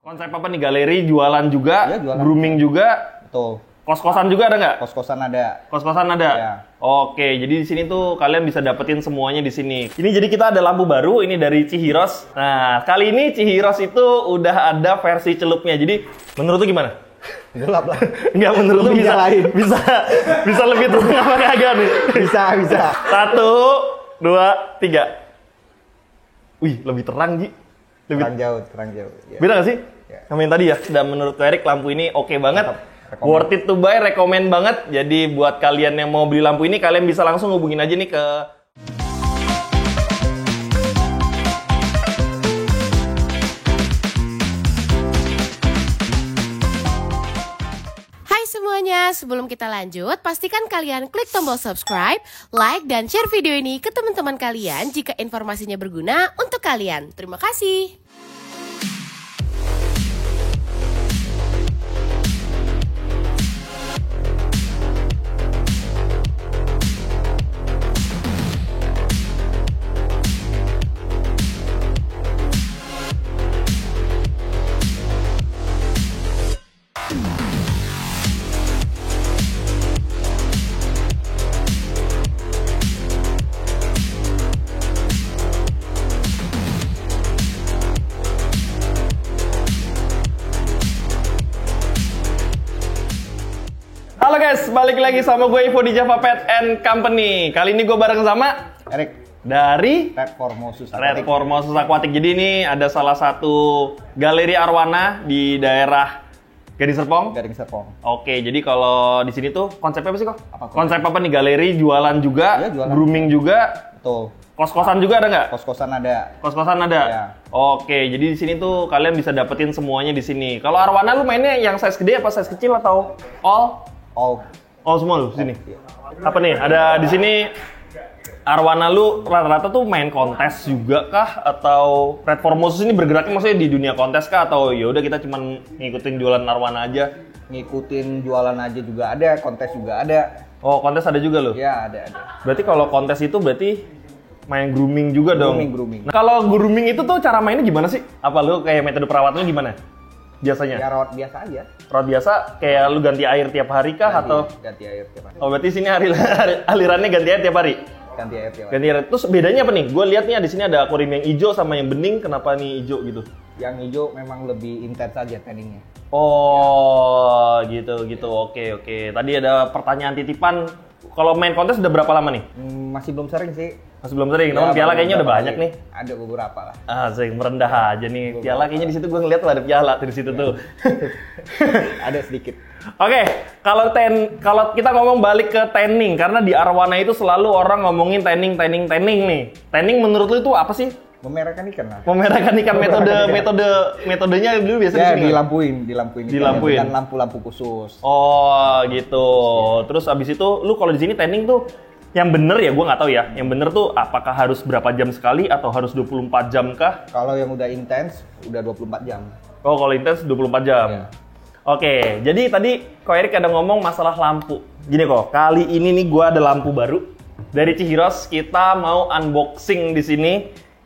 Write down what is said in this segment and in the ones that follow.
Konsep apa nih? Galeri, jualan juga, Iya, jualan. grooming juga, Betul. kos-kosan juga ada nggak? Kos-kosan ada. Kos-kosan ada? Ya. Oke, jadi di sini tuh kalian bisa dapetin semuanya di sini. Ini jadi kita ada lampu baru, ini dari Chihiros. Nah, kali ini Chihiros itu udah ada versi celupnya. Jadi, menurut lu gimana? Gelap lah. Enggak, menurut lu bisa, Nyalain. bisa lebih terang apa kagak nih? Bisa. 1, 2, 3. Wih, lebih terang, Ji. Kurang jauh. Ya. Beda nggak sih? Ya. Sama yang tadi ya. Dan menurut Erik lampu ini oke banget. Recommend. Worth it to buy, rekomend banget. Jadi buat kalian yang mau beli lampu ini, kalian bisa langsung hubungin aja nih ke... Hai semuanya, sebelum kita lanjut, pastikan kalian klik tombol subscribe, like, dan share video ini ke teman-teman kalian jika informasinya berguna untuk kalian. Terima kasih. Halo guys, balik lagi sama gue Ivo di Java Pet and Company. Kali ini gue bareng sama Erik. dari Red Formosus. Red Formosus Aquatic. Jadi ini ada salah satu galeri arwana di daerah Gading Serpong. Gading Serpong. Oke, jadi kalau di sini tuh konsepnya apa sih kok? Apa Konsep apa nih? Galeri, jualan juga, Iya, jualan. grooming juga, Betul. kos-kosan juga ada nggak? Kos-kosan ada. Kos-kosan ada. Ya. Oke, jadi di sini tuh kalian bisa dapetin semuanya di sini. Kalau arwana lu mainnya yang size gede apa size kecil atau all? All. Semua lu sini. Iya. Apa nih? Ada di sini arwana lu rata-rata tuh main kontes juga kah atau Red Formosus ini bergeraknya maksudnya di dunia kontes kah atau ya udah kita cuman ngikutin jualan arwana aja? Ngikutin jualan aja juga ada, kontes juga ada. Oh, kontes ada juga loh. Ya, ada. Berarti kalau kontes itu berarti main grooming juga dong. Grooming. Nah, kalau grooming itu tuh cara mainnya gimana sih? Apa lu kayak metode perawatannya gimana? Biasanya? Ya rawat biasa aja. Rawat biasa kayak lu ganti air tiap hari kah atau? Ganti air tiap hari. Oh, berarti sini alirannya ganti air tiap hari? Ganti air tiap hari. Ganti air. Terus bedanya apa nih? Gue lihat nih di sini ada akuarium yang hijau sama yang bening. Kenapa nih hijau gitu? Yang hijau memang lebih intens aja tanningnya. Oh, gitu. Oke. Tadi ada pertanyaan titipan. Kalau main kontes udah berapa lama nih? Masih belum sering sih. Masih belum sering. Ya, Namun piala baru kayaknya udah beberapa banyak kali. nih. Ada beberapa lah. Asik, merendah aja nih. Piala kayaknya di situ gue ngeliat tuh ada piala di situ tuh. Ada sedikit. Oke, kalau kita ngomong balik ke tanning karena di arwana itu selalu orang ngomongin tanning nih. Tanning menurut lu itu apa sih? Memerahkan ikan lah. Memerahkan ikan metodenya dulu biasanya Ya, di sini. dilampuin. Dilampuin. Dengan lampu-lampu khusus. Oh, gitu. Terus abis itu lu kalau di sini tanning tuh yang bener ya, gue nggak tahu ya. Yang bener tuh apakah harus berapa jam sekali atau harus 24 jam kah? Kalau yang udah intens, udah 24 jam. Oh, kalau intens 24 jam. Iya. Oke, jadi tadi Ko Erik ada ngomong masalah lampu. Gini kok, kali ini nih gue ada lampu baru dari Chihiros. Kita mau unboxing di sini.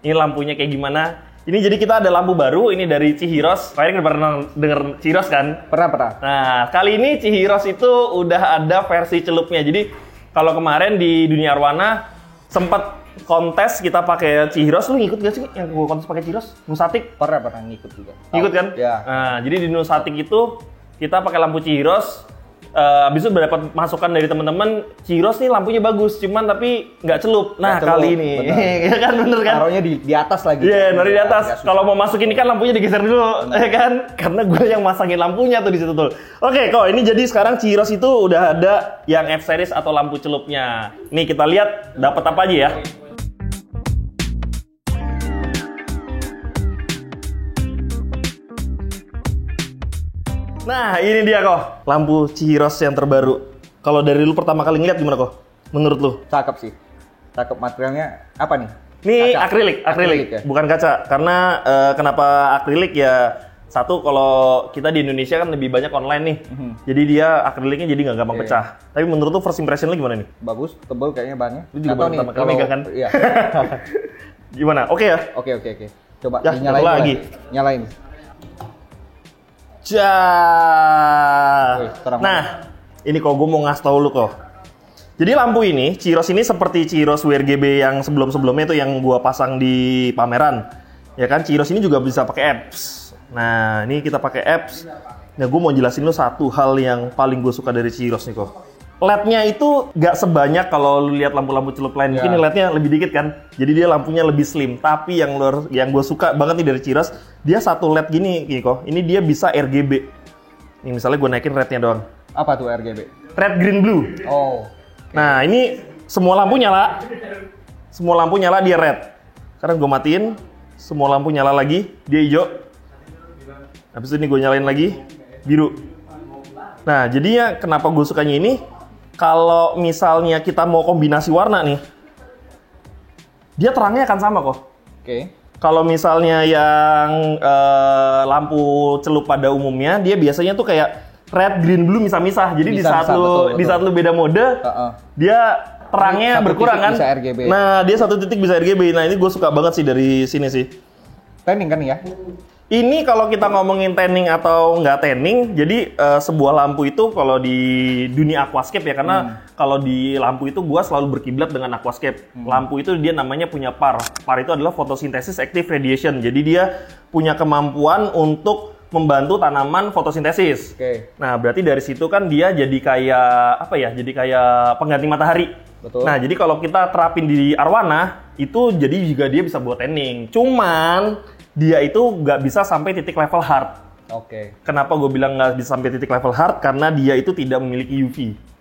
Ini lampunya kayak gimana? Ini jadi kita ada lampu baru, ini dari Chihiros. Ko Erik udah pernah denger Chihiros kan? Pernah. Nah, kali ini Chihiros itu udah ada versi celupnya. Jadi kalau kemarin di dunia arwana sempat kontes kita pakai Chihiros, lu ngikut gak sih yang gue kontes pakai Chihiros? Nusatik? Pernah ngikut juga. Ngikut kan? Ya. Nah, jadi di Nusatik itu kita pakai lampu Chihiros. Habis itu dapat masukan dari teman-teman, Chihiros nih lampunya bagus, cuman tapi nggak celup. Nah, Nggak celup, kali ini, bener. ya kan bener kan? Taruhnya di atas lagi. Iya, naruh di atas. Ya, susah. Kalau mau masukin ini kan lampunya digeser dulu, ya kan? Karena gue yang masangin lampunya tuh di situ tuh. Oke, kok ini jadi sekarang Chihiros itu udah ada yang F series atau lampu celupnya. Nih kita lihat dapat apa aja ya. Nah, ini dia kok, lampu Chihiros yang terbaru. Kalau dari lu pertama kali ngeliat gimana kok? Menurut lu? Cakep sih. Cakep materialnya. Apa nih? Ini Kaca. akrilik ya? bukan kaca. Karena kenapa akrilik ya? Satu, kalau kita di Indonesia kan lebih banyak online nih. Jadi dia akriliknya jadi nggak gampang Iya. pecah. Tapi menurut lu first impression lu gimana nih? Bagus, tebel kayaknya bahannya. Lu juga Nggak tahu baru nih, pertama kali kalau- megang kan? Iya. Gimana? Oke ya? Oke. Coba Ya, dinyalain satu lagi. Nyalain. Wih, terang Nah, ini kok gue mau ngasih tau lu kok. Jadi lampu ini, Chiros ini seperti Chiros WRGB yang sebelum-sebelumnya itu yang gua pasang di pameran. Ya kan, Chiros ini juga bisa pakai apps. Nah, ini kita pakai apps. Nah, gue mau jelasin lu satu hal yang paling gue suka dari Chiros nih kok. LED-nya itu nggak sebanyak kalau lu lihat lampu-lampu celup lain. Mungkin LED-nya lebih dikit kan. Jadi dia lampunya lebih slim. Tapi yang gue suka banget nih dari Chiros, dia satu LED gini kok. Ini dia bisa RGB. Nih misalnya gue naikin red-nya doang. Apa tuh RGB? Red, green, blue. Oh. Nah ini semua lampu nyala. Semua lampu nyala dia red. Sekarang gue matiin. Semua lampu nyala lagi. Dia hijau. Habis itu ini gue nyalain lagi. Biru. Nah jadinya kenapa gue sukanya ini, kalau misalnya kita mau kombinasi warna nih, dia terangnya akan sama kok. Oke. Kalau misalnya yang lampu celup pada umumnya, dia biasanya tuh kayak red, green, blue misah-misah. Jadi di saat lu beda mode, dia terangnya satu berkurang titik kan. bisa RGB. Nah dia satu titik bisa RGB. Nah ini gue suka banget sih dari sini sih. Tanning kan ya? Ini kalau kita ngomongin tanning atau nggak tanning, jadi sebuah lampu itu kalau di dunia aquascape ya, karena kalau di lampu itu gua selalu berkiblat dengan aquascape. Lampu itu dia namanya punya PAR. PAR itu adalah photosynthesis active radiation. Jadi dia punya kemampuan untuk membantu tanaman fotosintesis. Oke. Nah, berarti dari situ kan dia jadi kayak apa ya? Jadi kayak pengganti matahari. Betul. Nah, jadi kalau kita terapin di arwana, itu jadi juga dia bisa buat tanning. Cuman dia itu nggak bisa sampai titik level hard. Oke. Kenapa gue bilang nggak bisa sampai titik level hard? Karena dia itu tidak memiliki UV.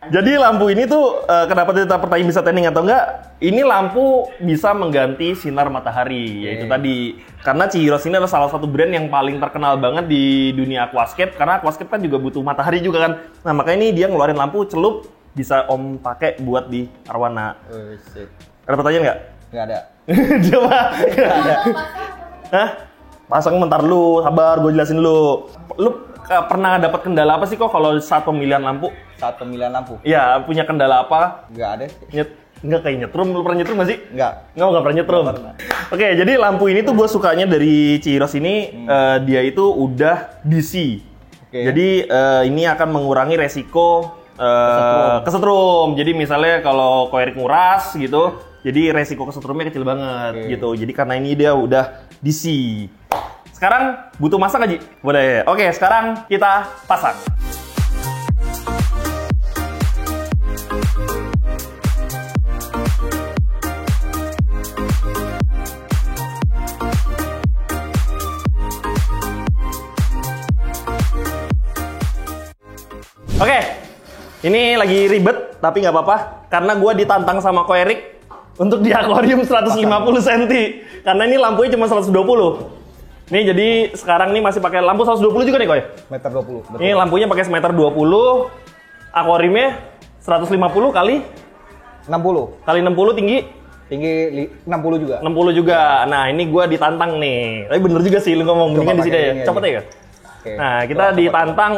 Jadi lampu ini tuh kenapa kita pertanyaan bisa tanning atau enggak? Ini lampu bisa mengganti sinar matahari, yaitu tadi. Karena Chiros ini adalah salah satu brand yang paling terkenal banget di dunia aquascape. Karena aquascape kan juga butuh matahari juga kan. Nah makanya ini dia ngeluarin lampu celup, bisa om pakai buat di arwana. Ada pertanyaan nggak? Nggak ada. Coba. Nggak ada. Hah? Pasang bentar lu, sabar, gue jelasin lu. Lu pernah dapat kendala apa sih kok kalau saat pemilihan lampu? Saat pemilihan lampu? Iya, punya kendala apa? Nggak ada. Nggak kayak nyetrum, lu pernah nyetrum nggak sih? Nggak. Nggak pernah nyetrum. Oke, jadi lampu ini tuh gue sukanya dari Chiros ini, dia itu udah DC. Oke. Jadi ini akan mengurangi resiko kesetrum. Jadi misalnya kalau koerik nguras gitu, jadi resiko kesetrumnya kecil banget gitu. Jadi karena ini dia udah DC. Sekarang butuh masak aja? Boleh. Oke, sekarang kita pasang. Oke, ini lagi ribet, tapi nggak apa-apa. Karena gue ditantang sama Ko Erik untuk di akuarium 150 cm. Karena ini lampunya cuma 120. Nih, jadi sekarang nih masih pakai lampu 120 juga nih, Koy? Meter 20. Betul. Ini lampunya pakai semeter 20. Akuariumnya 150 kali 60. kali 60 tinggi. Tinggi 60 juga. 60 juga. Nah, ini gue ditantang nih. Tapi bener juga sih lu ngomong. Mendingan di sini ya. Cepet ya. Oke. Nah, kita ditantang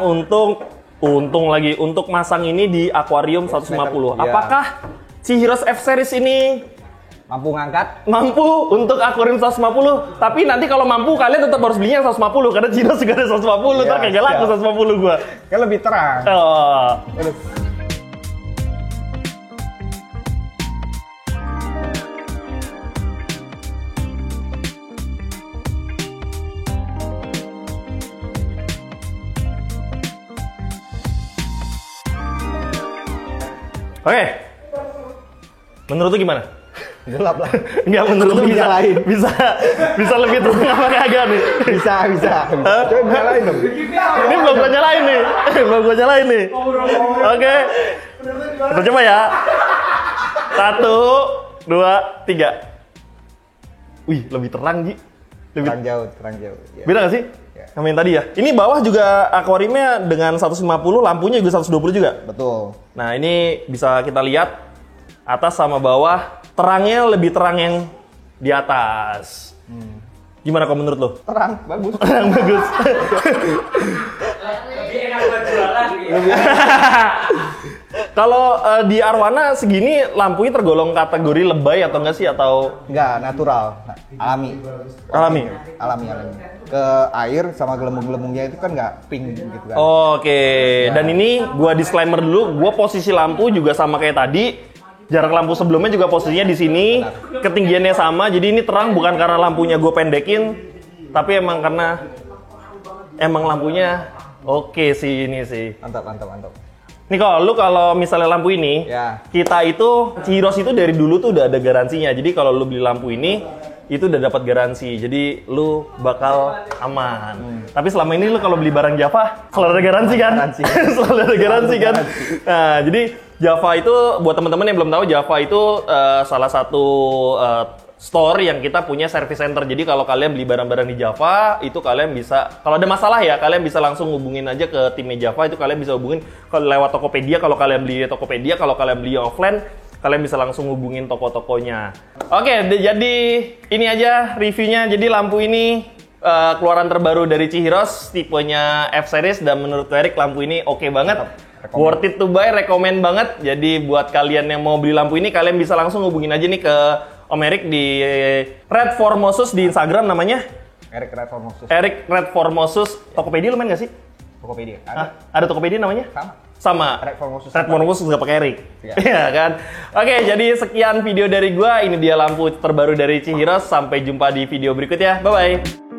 untuk masang ini di akuarium 150. Iya. Apakah Chihiros F Series ini Mampu ngangkat? mampu untuk akuarium 150? Tapi nanti kalau mampu kalian tetap harus belinya 150 karena Chihiros juga ada 150. Ntar kagak laku 150 gua. Kan lebih terang. Oh. Aduh. Oke. Menurut lu gimana? Gelap lah. Enggak, menurut lu bisa nyalain. bisa lebih terang apa kagak nih? Bisa. Coba nyalain dong. Ini belum gua nyalain nih. Belum gua nyalain nih. Oke. Kita coba ya. 1, 2, 3. Wih, lebih terang, Ji. Terang jauh. Ya. Beda nggak sih? Ya. Sama yang tadi ya? Ini bawah juga akuariumnya dengan 150, lampunya juga 120 juga. Betul. Nah, ini bisa kita lihat atas sama bawah. Terangnya lebih terang yang di atas. Gimana kalau menurut lo? Terang, bagus. Terang bagus. Lebih enak buat jualan gitu. Kalau di arwana segini lampunya tergolong kategori lebay atau enggak sih, atau Enggak, natural. Alami. alami? Alami. ke air sama gelembung-gelembungnya itu kan nggak pink gitu kan. Oke, dan ini gua disclaimer dulu, gua posisi lampu juga sama kayak tadi. Jarak lampu sebelumnya juga posisinya di sini, ketinggiannya sama. Jadi ini terang bukan karena lampunya gue pendekin, tapi emang karena lampunya oke sih ini sih. Mantap. Nih kalau misalnya lampu ini, Ya. kita itu Chihiros itu dari dulu tuh udah ada garansinya. Jadi kalau lu beli lampu ini itu udah dapat garansi. Jadi lu bakal aman. Tapi selama ini lu kalau beli barang Java selalu ada garansi kan? Selalu ada garansi kan? Nah, jadi Java itu buat teman-teman yang belum tahu, Java itu salah satu store yang kita punya service center. Jadi kalau kalian beli barang-barang di Java, itu kalian bisa, kalau ada masalah ya, kalian bisa langsung hubungin aja ke timnya Java. Itu kalian bisa hubungin kalau lewat Tokopedia, kalau kalian beli di Tokopedia, kalau kalian beli offline, kalian bisa langsung hubungin toko-tokonya. Oke, jadi ini aja reviewnya. Jadi lampu ini keluaran terbaru dari Chihiros, tipenya F-Series, dan menurut Erik lampu ini oke banget. Worth it to buy, recommend banget. Jadi buat kalian yang mau beli lampu ini, kalian bisa langsung hubungin aja nih ke Om Erik di Red Formosus di Instagram namanya. Erik Red Formosus. Erik Red Formosus. Tokopedia lu main gak sih? Tokopedia. Ada Tokopedia namanya? Sama. Sama. Red Formosus. Red Formosus nggak pakai Erik. Iya. Iya kan? Oke, jadi sekian video dari gua. Ini dia lampu terbaru dari Chihiros. Sampai jumpa di video berikutnya. Bye-bye.